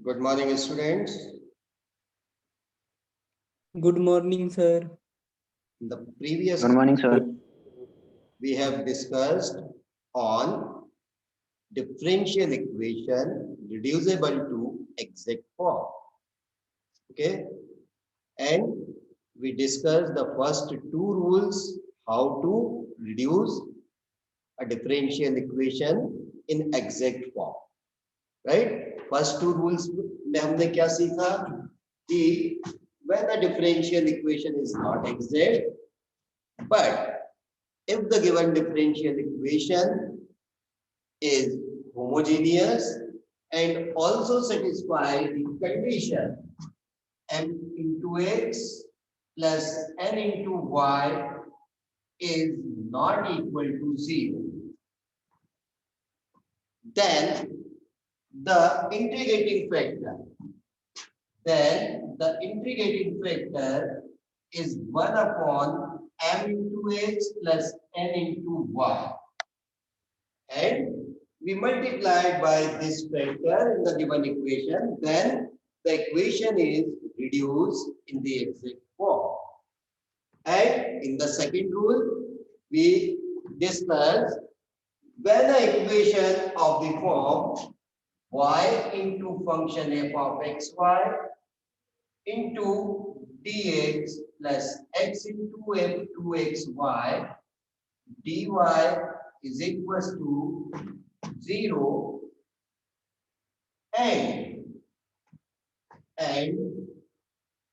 Good morning, students. Good morning, sir. In the previous Good morning, sir. we have discussed on differential equation reducible to exact form. Okay, and we discussed the first two rules how to reduce a differential equation in exact form. Right? First two rules में हमने क्या सीखा कि when a differential equation is not exact, but if the given differential equation is homogeneous and also satisfy the condition m into x plus n into y is not equal to 0, then the integrating factor is 1 upon m into x plus n into y, and we multiply by this factor in the given equation, then the equation is reduced in the exact form. And in the second rule, we discussed when the equation of the form y into function f of xy into dx plus x into f2xy dy is equals to 0 and m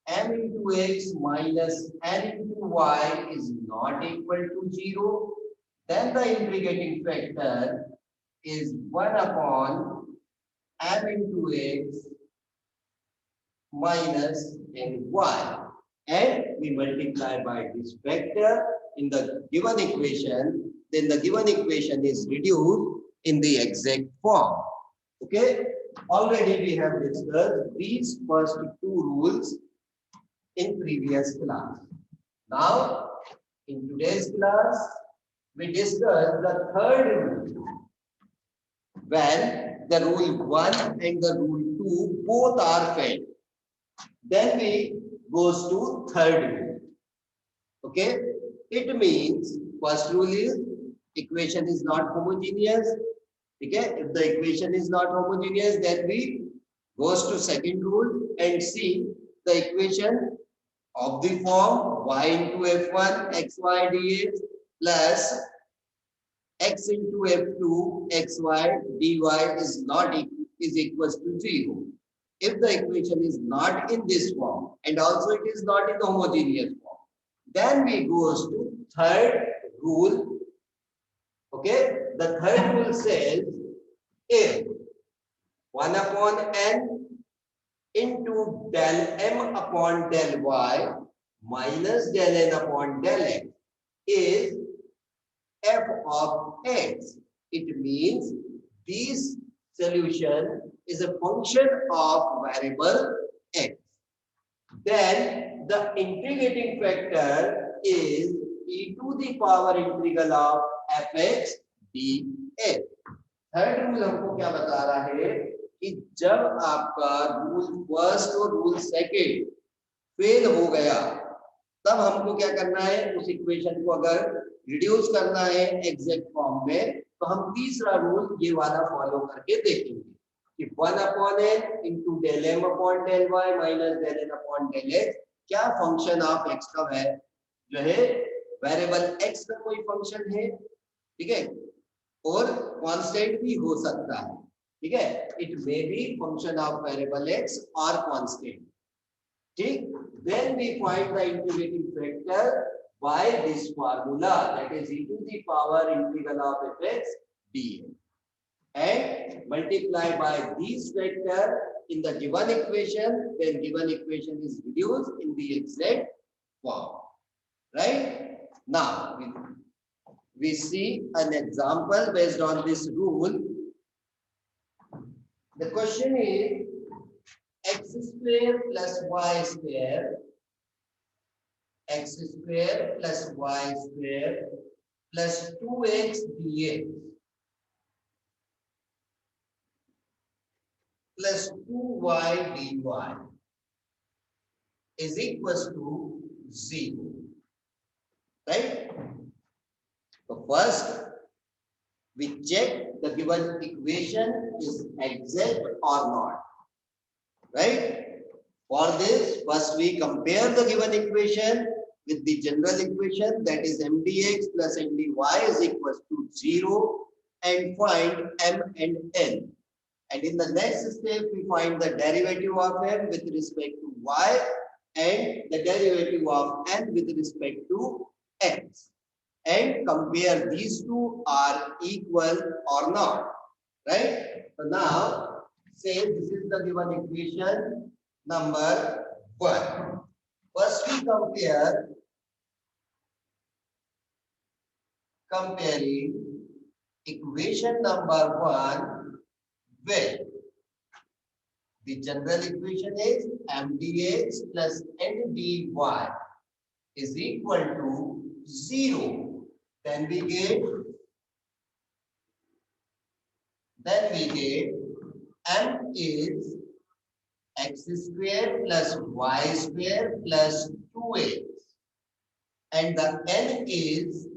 into x minus n into y is not equal to 0, then the integrating factor is 1 upon m into x minus ny, and we multiply by this factor in the given equation, then the given equation is reduced in the exact form. Okay, already we have discussed these first two rules in previous class. Now in today's class we discuss the third rule, when the rule 1 and the rule 2 both are failed. Then we goes to third rule. Okay, it means first rule is equation is not homogeneous. Okay, if the equation is not homogeneous, then we goes to second rule and see the equation of the form y into f1 xy dx plus x into f2 xy dy is equals to 0. If the equation is not in this form and also it is not in the homogeneous form, then we goes to third rule. Okay, the third rule says if 1 upon n into del m upon del y minus del n upon del x is f of x, it means this solution is a function of variable x. Then the integrating factor is e to the power integral of fx dx. Third rule हमको क्या बता रहा है कि जब आपका rule first और rule second fail हो गया, तब हमको क्या करना है, उस इक्वेशन को अगर रिड्यूस करना है एग्जैक्ट फॉर्म में, तो हम तीसरा रूल ये वाला फॉलो करके देखेंगे कि 1 upon n into del m upon del y minus del n upon del x क्या फंक्शन ऑफ एक्स का है, जो है वेरिएबल एक्स का कोई फंक्शन है, ठीक है, और कांस्टेंट भी हो सकता है, ठीक है, it may be function of variable x और कांस्टेंट, ठीक. Then we find the integrating factor by this formula, that is e to the power integral of fx dx, and multiply by these factor in the given equation, then given equation is reduced in the exact form. Right? Now we see an example based on this rule. The question is x square plus y square, x square plus y square plus 2x dx plus 2y dy is equals to 0. Right? So first, we check the given equation is exact or not. Right? For this, first we compare the given equation with the general equation, that is mdx plus mdy is equals to 0, and find m and n. And in the next step, we find the derivative of m with respect to y and the derivative of n with respect to x. And compare these two are equal or not. Right? So now, say this is the given equation number 1. First we comparing equation number 1 with the general equation is mdx plus ndy is equal to 0. Then we get m is x square plus y square plus 2x, and the n is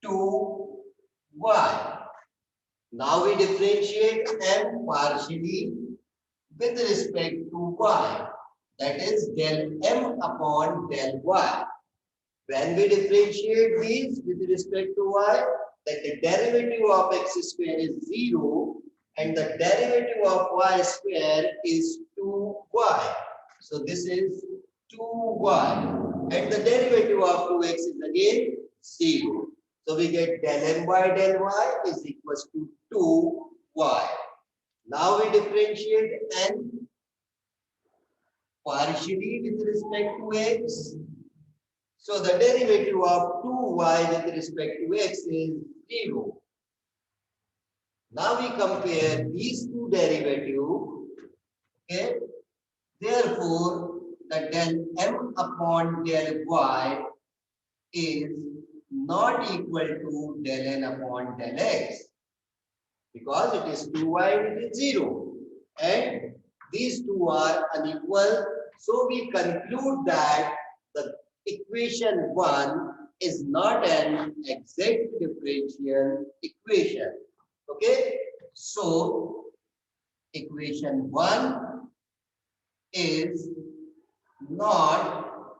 2y. Now we differentiate m partially with respect to y, that is del m upon del y. When we differentiate these with respect to y, then the derivative of x square is 0 and the derivative of y square is 2y. So this is 2y and the derivative of 2x is again 0. So we get del my del y is equals to 2y. Now we differentiate n partially with respect to x. So the derivative of 2y with respect to x is 0. Now we compare these two derivatives. Okay. Therefore, the del m upon del y is not equal to del n upon del x, because it is 2y and it is 0. And these two are unequal. So we conclude that the equation 1 is not an exact differential equation. Okay. So equation 1 is not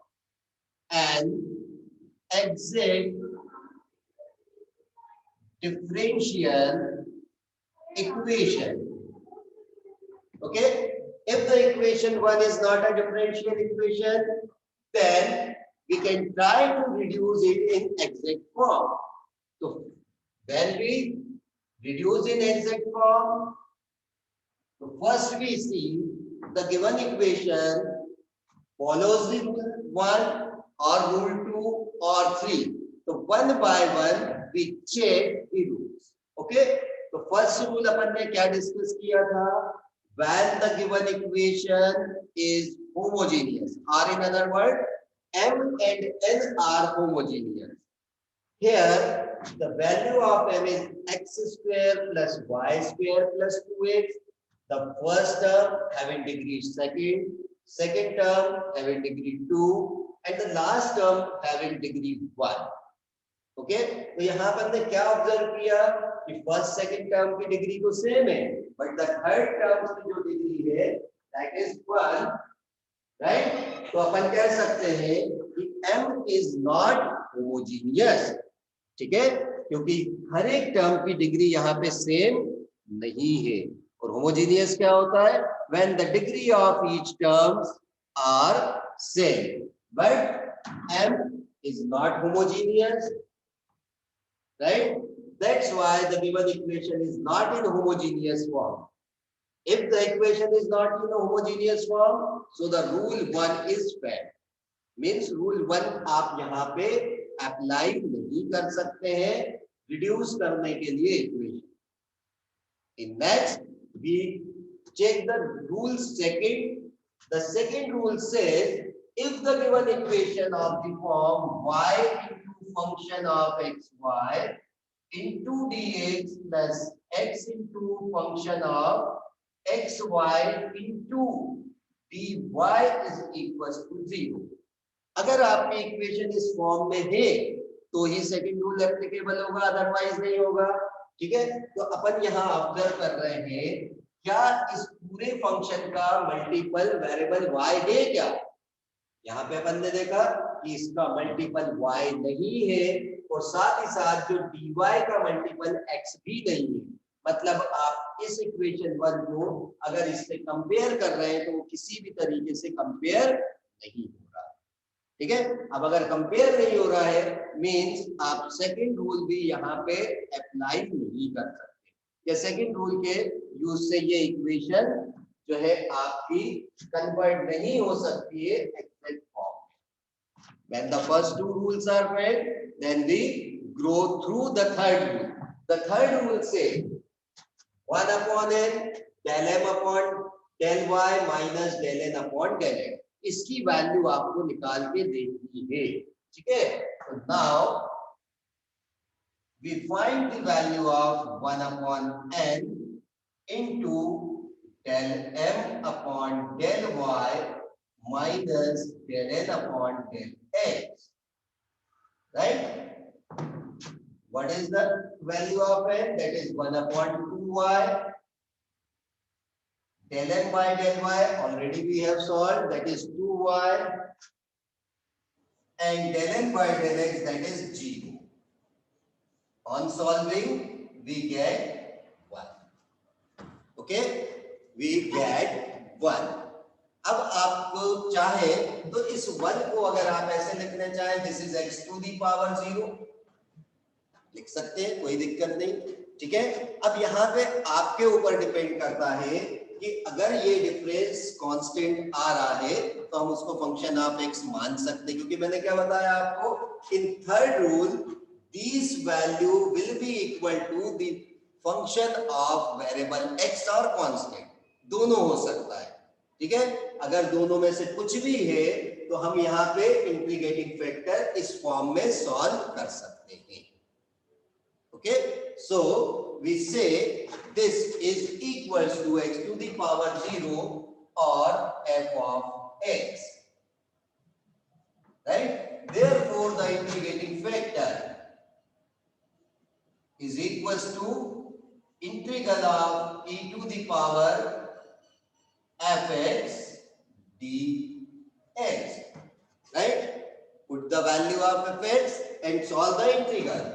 an exact differential equation. Okay. If the equation 1 is not a differential equation, then we can try to reduce it in exact form. So when we reduce in exact form, so first we see the given equation follows the rule 1 or rule 2 or 3. So one by one we check the rules. Okay. तो first rule अपन ने क्या discuss किया था? When the given equation is homogeneous, or in other words, m and n are homogeneous. Here, the value of m is x square plus y square plus 2x. The first term having degree second term having degree 2, and the last term having degree 1. Okay तो यहाँ पर ने क्या observe किया कि first second term की degree तो same है, बट द थर्ड टर्म की जो डिग्री है दैट इज 1, राइट? तो अपन कह सकते हैं कि m इज नॉट होमोजीनियस, ठीक है, क्योंकि हर एक टर्म की डिग्री यहाँ पे सेम नहीं है. और होमोजीनियस क्या होता है? When the degree of each terms are same, but m is not homogeneous. Right? That's why the given equation is not in homogeneous form. If the equation is not in a homogeneous form, so the rule 1 is failed. Means rule 1 आप यहाँ पे apply नहीं कर सकते हैं reduce करने के लिए equation. In next, we check the rule second. The second rule says if the given equation of the form y into function of xy into dx plus x into function of xy into dy is equals to 0। अगर आपकी equation इस form में है तो ही second rule applicable होगा, otherwise नहीं होगा। ठीक है, तो अपन यहाँ ऑब्जर्व कर रहे हैं क्या इस पूरे फंक्शन का मल्टीपल वेरिएबल y है क्या। यहाँ पे अपन ने देखा कि इसका मल्टीपल y नहीं है और साथ ही साथ जो dy का मल्टीपल x भी नहीं है। मतलब आप इस इक्वेशन 1 को अगर इससे कंपेयर कर रहे हैं तो वो किसी भी तरीके से कंपेयर नहीं हो रहा। ठीक है, अब अगर कंपेयर नहीं हो रहा है मींस आप सेकंड रूल भी यहाँ पे अप्लाई नहीं कर सकते, या सेकंड रूल के यूज से ये इक्वेशन जो है आपकी कन्वर्ट नहीं हो सकती है एग्जैक्ट फॉर्म में। When the first two rules are met, then we grow through the third rule. The third rule says 1 upon n del m upon del y minus del n upon del x। इसकी value आपको निकाल के देनी है। ठीक है, तो now we find the value of 1 upon n into del m upon del y minus del n upon del x, right? What is the value of n? That is 1 upon 2y. Del n by del y already we have solved, that is 2y, and del n by del x, that is 0. On solving we get 1. Okay, we get 1. अब आपको चाहे तो इस 1 को अगर आप ऐसे लिखना चाहें, this is x to the power 0 लिख सकते हैं, कोई दिक्कत नहीं। ठीक है, अब यहाँ पे आपके ऊपर डिपेंड करता है कि अगर ये डिफरेंस कांस्टेंट आ रहा है तो हम उसको फंक्शन ऑफ x मान सकते हैं, क्योंकि मैंने क्या बताया आपको in third rule this value will be equal to the function of variable x और कांस्टेंट, दोनों हो सकता है। ठीक है, अगर दोनों में से कुछ भी है तो हम यहाँ पे इंटीग्रेटिंग फैक्टर इस फॉर्म में सॉल्व कर सकते हैं। Okay, so we say this is equals to x to the power 0 or f of x, right? Therefore the integrating factor is equals to integral of e to the power fx dx, right? Put the value of fx and solve the integral.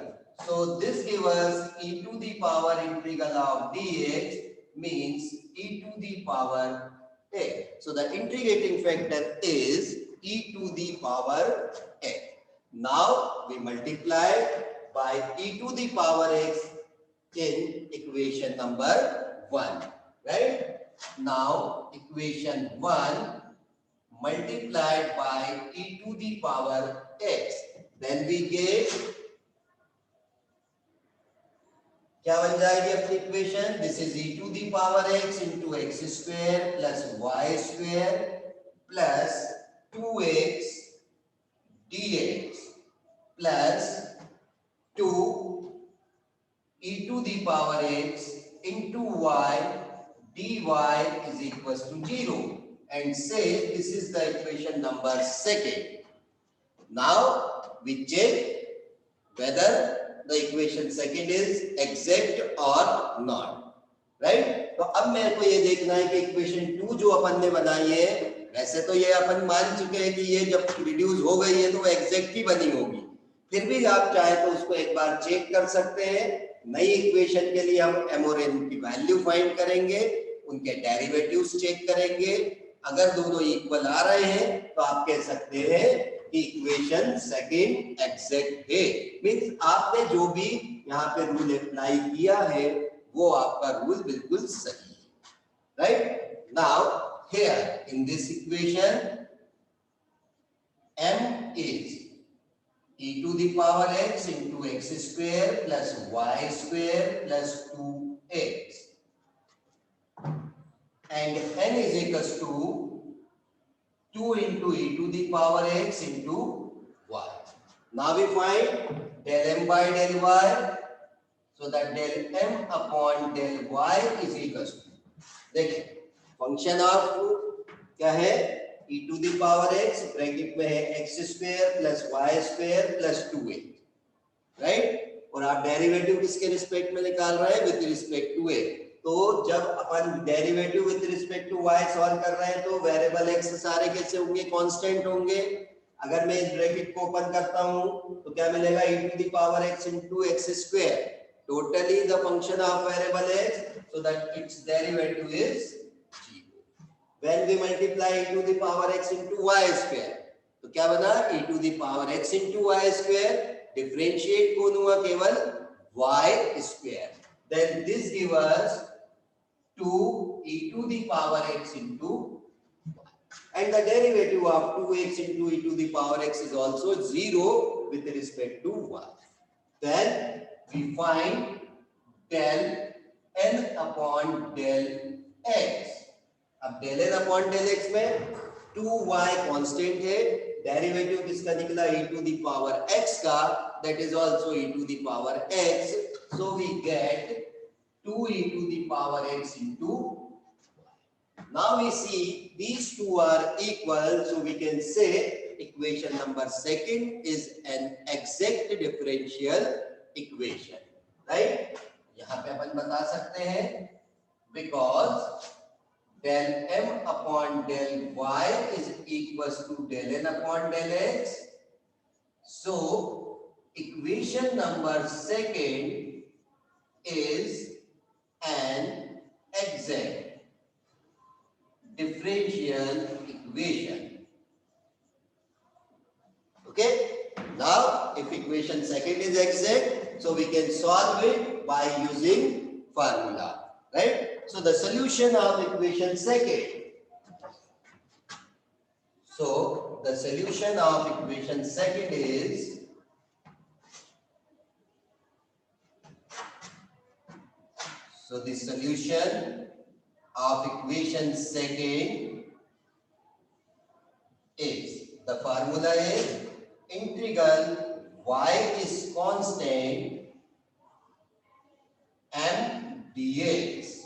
So this gives us e to the power integral of dx means e to the power x. So the integrating factor is e to the power x. Now we multiply by e to the power x in equation number 1, right? Now equation 1 multiplied by e to the power x, then we get क्या बन जाएगी अपनी equation, this is e to the power x into x square plus y square plus 2x dx plus 2 e to the power x into y dy is equals to 0 and say this is the equation number 2. Now we check whether the equation second is exact or not, right? तो अब मेरे को ये देखना है कि equation 2 जो अपन ने बनाई है, वैसे तो ये अपन मान चुके हैं कि ये जब रिड्यूस हो गई है तो वो एग्जैक्ट ही बनी होगी, फिर भी आप चाहे तो उसको एक बार चेक कर सकते हैं। नई इक्वेशन के लिए हम m और n की वैल्यू फाइंड करेंगे, उनके डेरिवेटिव्स चेक करेंगे, अगर दोनों इक्वल आ रहे हैं तो आप कह सकते हैं इक्वेशन सेकंड एग्जैक्ट है, मींस आपने जो भी यहाँ पे रूल अप्लाई किया है वो आपका रूल बिल्कुल सही है, right? Now here in this equation m is e to the power x into x square plus y square plus 2x and n is equals to 2 into e to the power x into y. Now we find del m by del y. So that del m upon del y is equals to. देखिए function of क्या है, e to the power x bracket में है x square plus y square plus 2a, right. और आप derivative किसके respect में निकाल रहे हैं, विद रिस्पेक्ट टू a। तो जब अपन derivative with respect to y solve कर रहे हैं तो वेरिएबल x सारे कैसे होंगे, कांस्टेंट होंगे। अगर मैं इस ब्रैकेट को ओपन करता हूं तो क्या मिलेगा, e to the power x into x square, totally the function of variable x, so that its derivative is 0. When we multiply e to the power x into y square, तो क्या बना, e to the power x into y square, differentiate कौन हुआ, केवल y square, then this gives us 2 e to the power x into y, and the derivative of 2x into e to the power x is also 0 with respect to y. Then we find del n upon del x. अब del n upon del x में 2y constant है, derivative किसका निकला, e to the power x का, that is also e to the power x, so we get 2e to the power x into y. Now we see these two are equal, so we can say equation number second is an exact differential equation, right? यहाँ पे अपन बता सकते हैं because del m upon del y is equals to del n upon del x, so equation number second is an exact differential equation. Okay, now if equation second is exact, so we can solve it by using formula, right? So the solution of equation second, so the solution of equation second is the solution of equation second is, the formula is integral y is constant m dx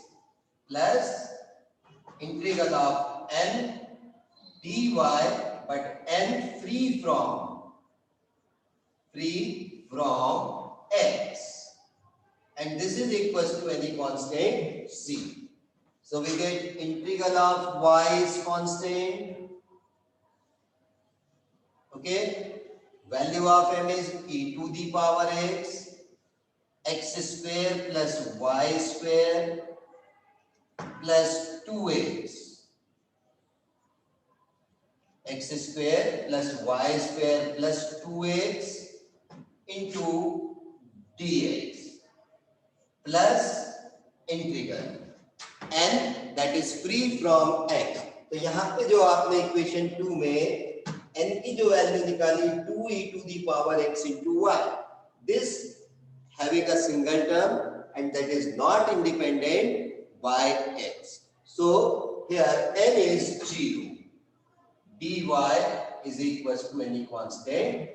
plus integral of n dy, but n free from x, and this is equals to any constant c. So we get integral of y is constant, okay, value of m is e to the power x square plus y square plus 2x, x square plus y square plus 2x into dx plus integral n that is free from x. तो यहाँ पे जो आपने equation 2 में n की जो value निकाली 2e to the power x into y, this having a single term and that is not independent by x. So here n is 0. dy is equals to any constant.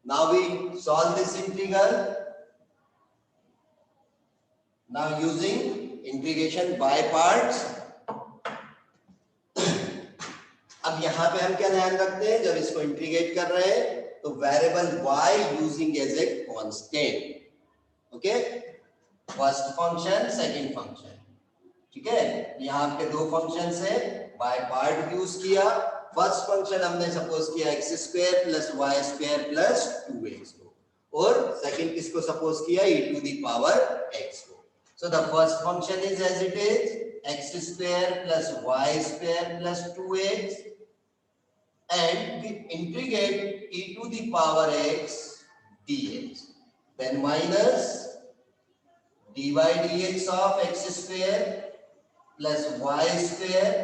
Now we solve this integral. Now using integration by parts. अब यहाँ पे हम क्या ध्यान रखते हैं, जब इसको इंटीग्रेट कर रहे हैं तो variable y using as a constant, okay, first function second function, ठीक है। यहाँ पे दो फंक्शंस है, बाय पार्ट यूज किया। फर्स्ट फंक्शन हमने सपोज किया x square plus y square plus 2x को, और सेकंड किसको सपोज किया, e to the power x को। So the first function is as it is x square plus y square plus 2x, and we integrate e to the power x dx, then minus dy dx of x square plus y square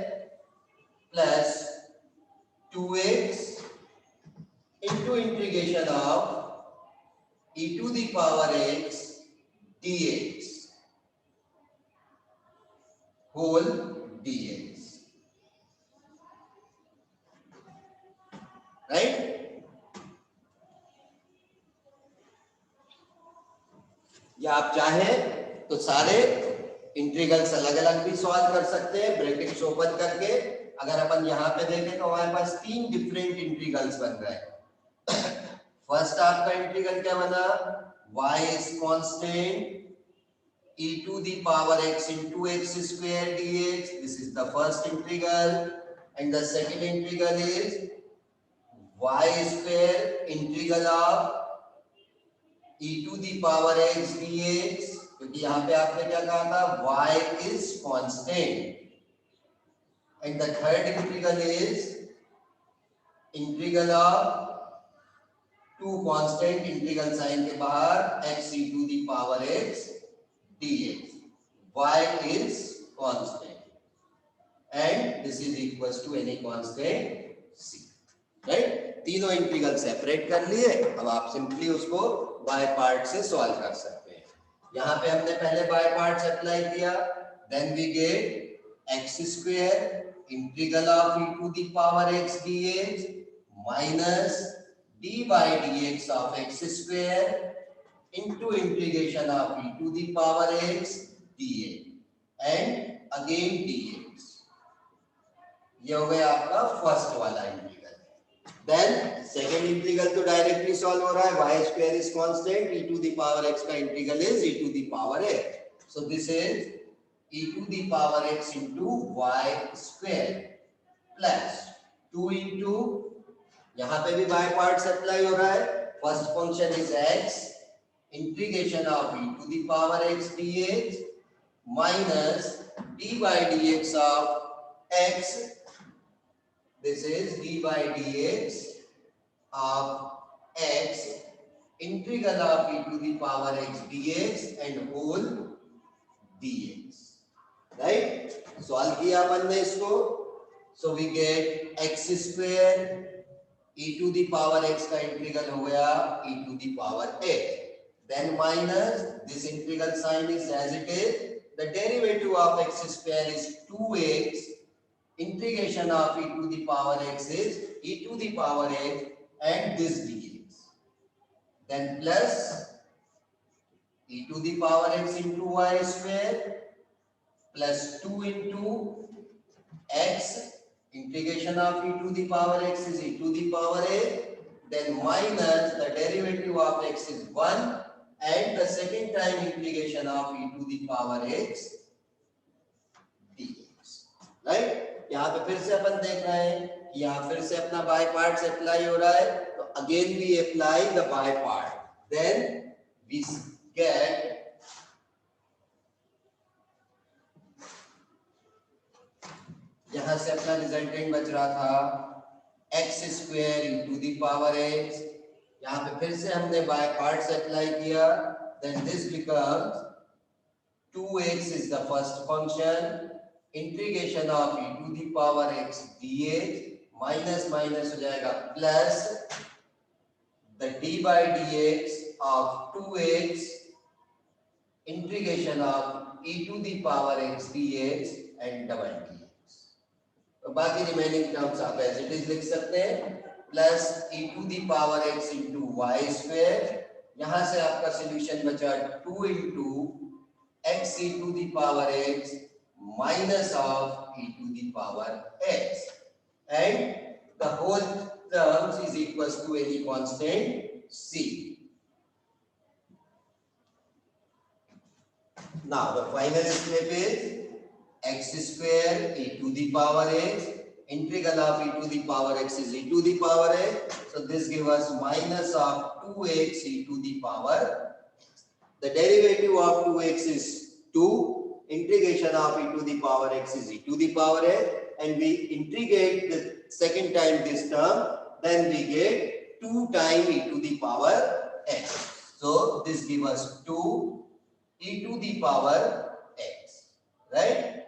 plus 2x into integration of e to the power x dx whole dx, right? या आप चाहें तो सारे integrals अलग अलग भी solve कर सकते हैं ब्रैकेट्स ओपन करके। अगर अपन यहाँ पे देखें तो हमारे पास 3 डिफरेंट इंटीग्रल्स बन रहे हैं। फर्स्ट आपका इंटीग्रल क्या बना, y is constant e to the power x into x square dx. This is the first integral, and the second integral is y square integral of e to the power x dx, क्योंकि यहाँ पे आपने क्या कहा था, y is constant. And the third integral is integral of two constant, integral sign के बाहर x e to the power x dx. Y is constant and this is equals to any constant c. Right, तीनों integral separate कर लिए। अब आप simply उसको by part से solve कर सकते हैं। यहाँ पे हमने पहले बाय पार्ट्स अप्लाई किया, then we get x square integral of e to the power x dx minus d by dx of x square into integration of e to the power x dx and again dx। ये हो गया आपका first वाला integral. Then second integral तो directly solve हो रहा है, y square is constant, e to the power x का integral is e to the power x, so this is e to the power x into y square plus 2 into, यहाँ पे भी bye parts apply हो रहा है, first function is x integration of e to the power x dx minus d by dx of x, this is d by dx of x integral of e to the power x dx and whole dx, right? Solve किया अपन ने इसको, so we get x square e to the power x का integral हो गया e to the power x, then minus this integral sign is as it is, the derivative of x square is 2x, integration of e to the power x is e to the power x and this dx, then plus e to the power x into y square plus 2 into x, integration of e to the power x is e to the power x, then minus the derivative of x is 1 and the second time integration of e to the power x dx, right? यहाँ पे फिर से अपन देख रहे हैं कि यहाँ फिर से अपना बाय पार्ट्स अप्लाई हो रहा है, तो again we apply the by part, then we get यहां से अपना रिजल्टेंट बच रहा था x square into the power x, यहाँ पे फिर से हमने बाय पार्ट्स अप्लाई किया, then this becomes 2x is the first function, integration of e to the power x dx minus minus हो जाएगा plus the d by dx of 2x integration of e to the power x dx and double dx। तो बाकी remaining terms आप as it is लिख सकते हैं, plus e to the power x into y square, यहां से आपका solution बचा 2 into x e to the power x minus of e to the power x and the whole terms is equals to any constant c। Now the final step is x square e to the power x, integral of e to the power x is e to the power x, so this gives us minus of 2x e to the power x. The derivative of 2x is 2, integration of e to the power x is e to the power x, and we integrate the second time this term, then we get 2 times e to the power x, so this gives us 2 e to the power x, right?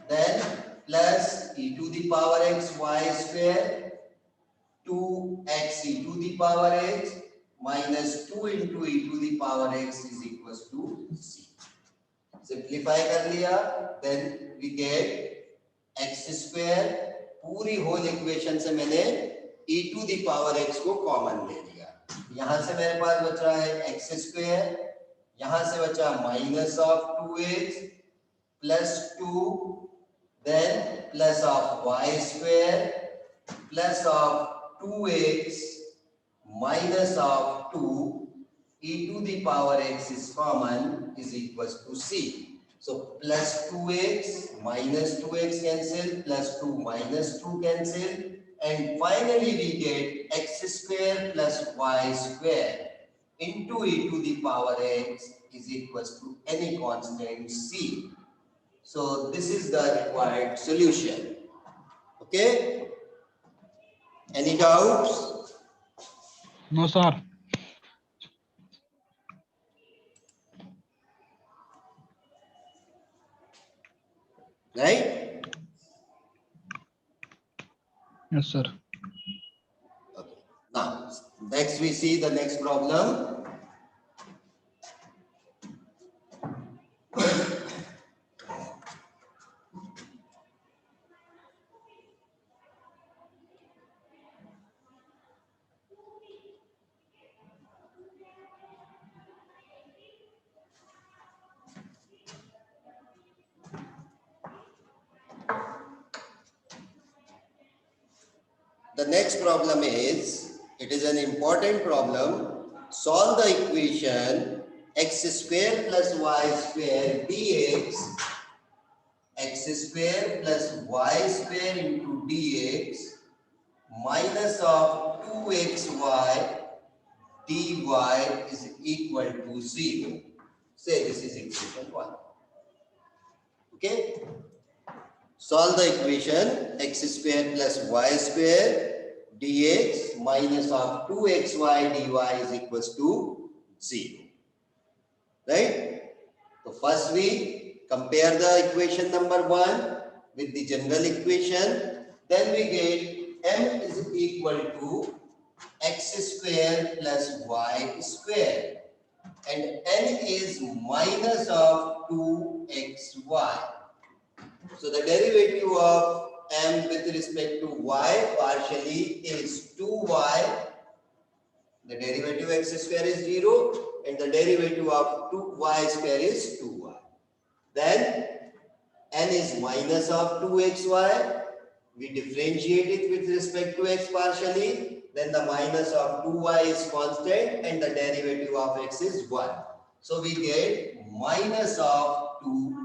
Then plus e to the power x y square 2x e to the power x minus 2 into e to the power x is equals to c। Simplify कर लिया, then we get x square, पूरी whole equation से मैंने e to the power x को common ले लिया, यहां से मेरे पास बच रहा है x स्क्वायर, यहां से बचा minus of 2x plus 2, then plus of y square plus of 2x minus of 2 e to the power x is common is equals to c. So plus 2x minus 2x cancel, plus 2 minus 2 cancel, and finally we get x square plus y square into e to the power x is equals to any constant c. So this is the required solution. Okay? Any doubts? No, sir. Right? Yes, sir. Okay. Now, next we see the next problem. The next problem is, it is an important problem. Solve the equation x square plus y square dx, x square plus y square into dx minus of 2xy dy is equal to 0. Say this is equation 1. Okay? Solve the equation x square plus y square dx minus of 2xy dy is equals to 0. Right? So first we compare the equation number 1 with the general equation. Then we get m is equal to x square plus y square. And n is minus of 2xy. So the derivative of m with respect to y partially is 2y. The derivative x square is 0 and the derivative of 2y square is 2y. Then n is minus of 2xy. We differentiate it with respect to x partially. Then the minus of 2y is constant and the derivative of x is 1. So we get minus of 2y.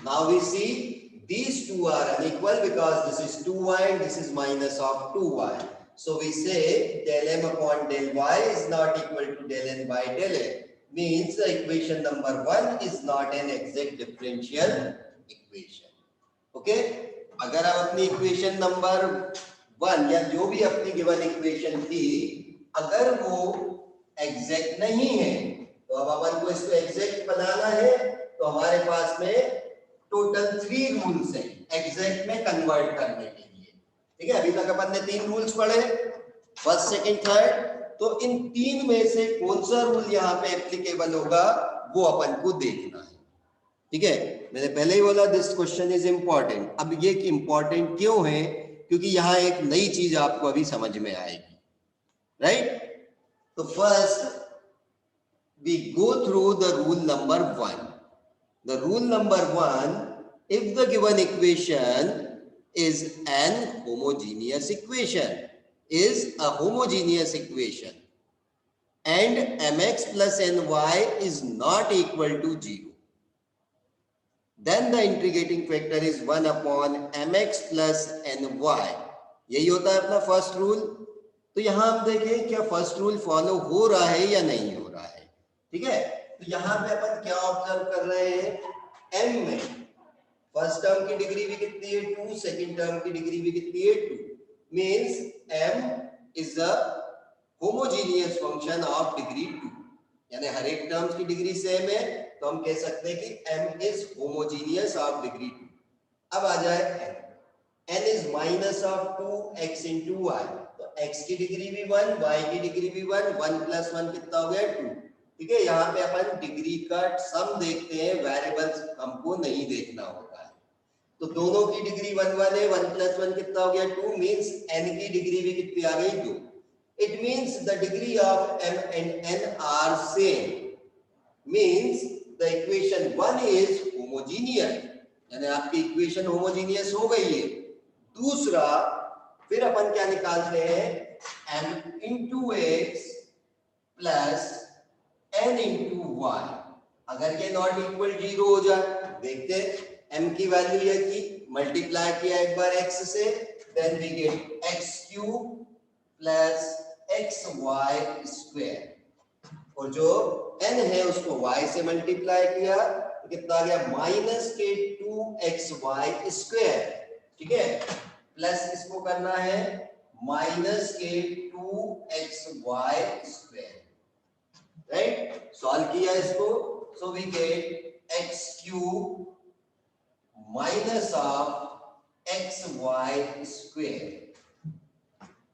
Now we see these two are unequal because this is 2y and this is minus of 2y. So we say del m upon del y is not equal to del n by del a. Means the equation number 1 is not an exact differential equation. Okay? अगर आप अपनी equation number 1 या जो भी अपनी given equation थी अगर वो एग्जैक्ट नहीं है तो अब अपन को इसको एग्जैक्ट बनाना है तो हमारे पास में टोटल 3 रूल्स हैं एग्जैक्ट में कन्वर्ट करने के लिए. ठीक है, अभी तक अपन ने 3 रूल्स पढ़े, फर्स्ट सेकंड थर्ड. तो इन 3 में से कौन सा रूल यहाँ पे एप्लीकेबल होगा वो अपन को देखना है. ठीक है, मैंने पहले ही बोला दिस क्वेश्चन इज इंपॉर्टेंट. अब ये इंपॉर्टेंट क्यों है? क्योंकि यहाँ एक नई चीज आपको अभी समझ में आएगी. राइट? तो first we go through the rule number 1. The rule number 1, if the given equation is an homogeneous equation, and mx plus ny is not equal to 0, then the integrating factor is 1 upon mx plus ny. यही होता है अपना first rule. तो यहां हम देखें क्या first rule follow हो रहा है या नहीं हो रहा है. ठीक है, तो यहां पे अपन क्या ऑब्जर्व कर रहे हैं, m में फर्स्ट टर्म की डिग्री भी कितनी है 2, सेकंड टर्म की डिग्री भी कितनी है 2. Means m is a homogeneous function of degree 2. यानी हर एक टर्म्स की डिग्री सेम है तो हम कह सकते हैं कि m is homogeneous of degree 2. अब आ जाए n is minus of 2x into y. तो x की डिग्री भी 1, y की डिग्री भी 1, 1 plus 1 कितना हो गया 2. ठीक है, यहाँ पे अपन डिग्री का सम देखते हैं, वेरिएबल्स हमको नहीं देखना होता है. तो दोनों की डिग्री 1 1 है, 1 plus 1 कितना हो गया 2. मींस n की डिग्री भी कितनी आ गई 2. It means the degree of m and n are same. Means the equation 1 is homogeneous, यानी आपकी इक्वेशन होमोजीनियस हो गई है। दूसरा फिर अपन क्या निकालते हैं, m into x plus n into y. अगर ये नॉट इक्वल 0 हो जाए, देखते हैं m की वैल्यू ये की, मल्टीप्लाई किया एक बार x से, then we get x cube plus xy square, और जो n है उसको y से मल्टीप्लाई किया तो कितना आ गया, माइनस के 2xy स्क्वायर, ठीक है, प्लस इसको करना है माइनस के 2xy स्क्वायर, राइट। सॉल्व किया इसको, so we get x cube minus of xy square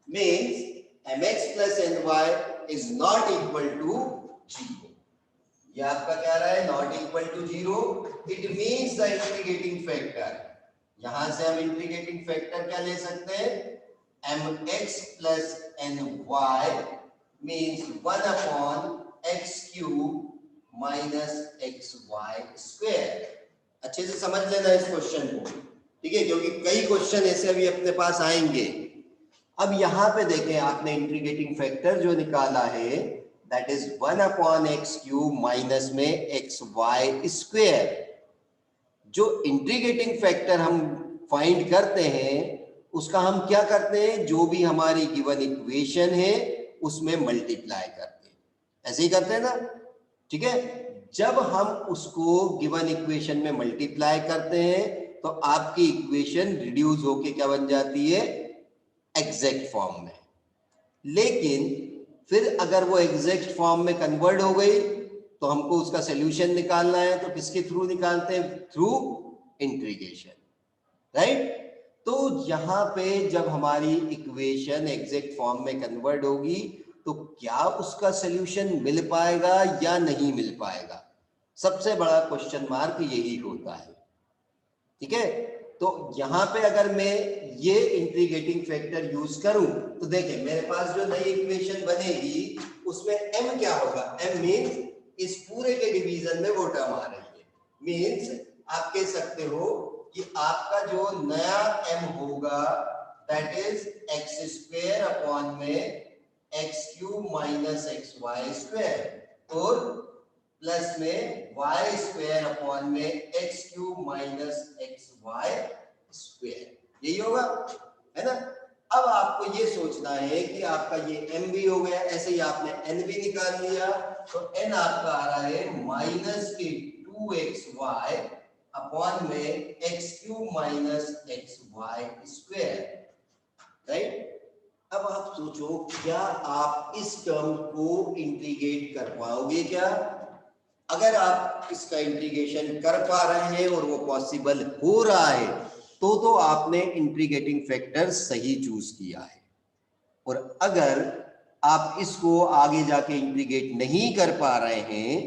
means mx plus ny is not equal to 0। ये आपका क्या रहा है, not equal to 0। It means the integrating factor, यहां से हम इंटीग्रेटिंग फैक्टर क्या ले सकते हैं, mx plus ny means 1 upon x cube minus xy square. अच्छे से समझ लेना इस क्वेश्चन को, ठीक है, क्योंकि कई क्वेश्चन ऐसे अभी अपने पास आएंगे। अब यहां पे देखें, आपने इंटीग्रेटिंग फैक्टर जो निकाला है that is 1 upon x cube minus में एक्स वाई स्क्वायर। जो इंटीग्रेटिंग फैक्टर हम फाइंड करते हैं उसका हम क्या करते हैं, जो भी हमारी गिवन इक्वेशन है उसमें मल्टीप्लाई करते हैं, ऐसे ही करते हैं ना, ठीक है। जब हम उसको गिवन इक्वेशन में मल्टीप्लाई करते हैं तो आपकी इक्वेशन रिड्यूस होके क्या बन जाती है, एग्जैक्ट फॉर्म में। लेकिन फिर अगर वो एग्जैक्ट फॉर्म में कन्वर्ट हो गई तो हमको उसका सॉल्यूशन निकालना है, तो किसके थ्रू निकालते हैं, थ्रू इंटीग्रेशन, राइट। तो यहां पे जब हमारी इक्वेशन एग्जैक्ट फॉर्म में कन्वर्ट होगी तो क्या उसका सॉल्यूशन मिल पाएगा या नहीं मिल पाएगा, सबसे बड़ा क्वेश्चन मार्क यही होता है, ठीक है। तो यहां पे अगर मैं ये इंटीग्रेटिंग फैक्टर यूज करूं तो देखिए मेरे पास जो नई इक्वेशन बनेगी उसमें m क्या होगा, m मींस इस पूरे के डिवीजन में वो टर्म आ रही है, मींस आप कह सकते हो कि आपका जो नया m होगा that is x square upon में x cube minus x y square और plus m y square upon में x cube minus x y square, यही होगा, है ना। अब आपको ये सोचना है कि आपका ये m भी हो गया, ऐसे ही आपने n भी निकाल लिया, तो n आपका आ रहा है माइनस के 2xy अपॉन में x cube minus x y square, right. अब आप सोचो क्या आप इस टर्म को इंटीग्रेट कर पाओगे क्या। अगर आप इसका इंटीग्रेशन कर पा रहे हैं और वो पॉसिबल हो रहा है तो आपने इंटीग्रेटिंग फैक्टर सही चूज किया है। और अगर आप इसको आगे जाके इंटीग्रेट नहीं कर पा रहे हैं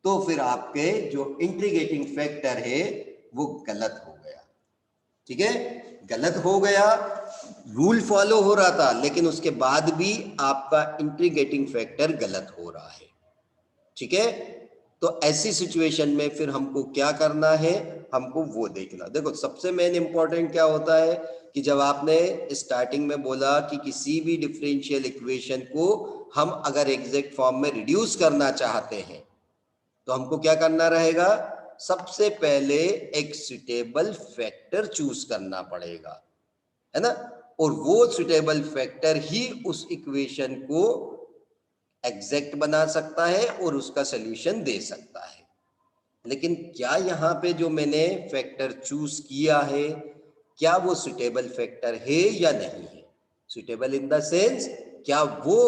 तो फिर आपके जो इंटीग्रेटिंग फैक्टर है वो गलत हो गया, ठीक है, गलत हो गया। रूल फॉलो हो रहा था लेकिन उसके बाद भी आपका इंटीग्रेटिंग फैक्टर गलत हो रहा है, ठीक है। तो ऐसी सिचुएशन में फिर हमको क्या करना है, हमको वो देखना। देखो सबसे मेन इंपॉर्टेंट क्या होता है कि जब आपने स्टार्टिंग में बोला कि किसी भी डिफरेंशियल इक्वेशन को हम अगर एग्जैक्ट फॉर्म में रिड्यूस करना चाहते हैं तो हमको क्या करना रहेगा, सबसे पहले एक सुटेबल फैक्टर चूज करना पड़ेगा, है ना। और वो सुटेबल फैक्टर ही उस इक्वेशन को एग्जैक्ट बना सकता है और उसका सॉल्यूशन दे सकता है। लेकिन क्या यहाँ पे जो मैंने फैक्टर चूज किया है क्या वो सुटेबल फैक्टर है या नहीं है, सुटेबल इन द सेंस क्या वो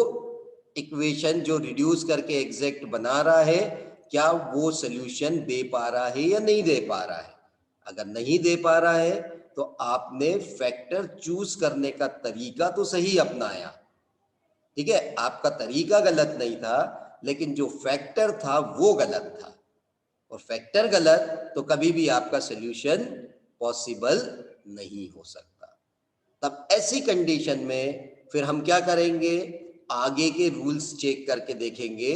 इक्वेशन जो रिड्यूस करके एग्जैक्ट बना रहा है क्या वो सॉल्यूशन दे पा रहा है या नहीं दे पा रहा है। अगर नहीं दे पा रहा है तो आपने फैक्टर चूज करने का तरीका तो सही अपनाया, ठीक है, आपका तरीका गलत नहीं था लेकिन जो फैक्टर था वो गलत था, और फैक्टर गलत तो कभी भी आपका सॉल्यूशन पॉसिबल नहीं हो सकता। तब ऐसी कंडीशन में फिर हम क्या करेंगे, आगे के रूल्स चेक करके देखेंगे